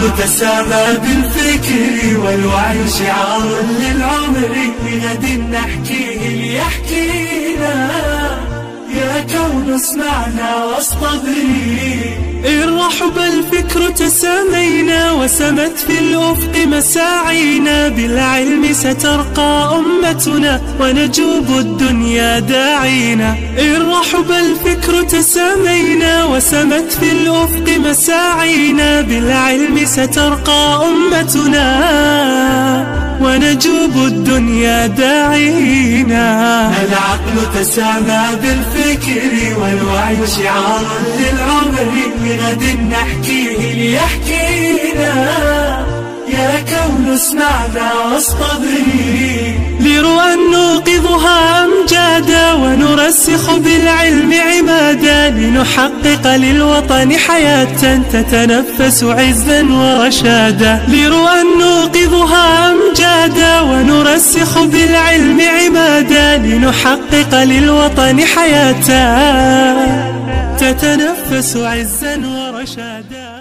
العقل تسامى بالفكر والوعي شعار للعمر، بغد نحكيه ليحكينا، يا كون اسمعنا واصطبري. إن رحب الفكر تسامينا وسمت في الأفق مساعينا، بالعلم سترقى أمتنا ونجوب الدنيا داعينا. إن رحب الفكر تسامينا وسمت في الأفق مساعينا، بالعلم سترقى أمتنا ونجوب الدنيا داعينا. العقل تسامى بالفكر والوعي شعار للعمر، بغد نحكيه ليحكينا، يا كون اسمعنا واصطبري. لرؤى نوقظها أمجادا ونرسخ بالعلم عمادا، لنحقق للوطن حياة تتنفس عزا ورشادا. لرؤى نوقظها أمجادا ونرسخ بالعلم عمادا، لنحقق للوطن حياة تتنفس عزا ورشادا.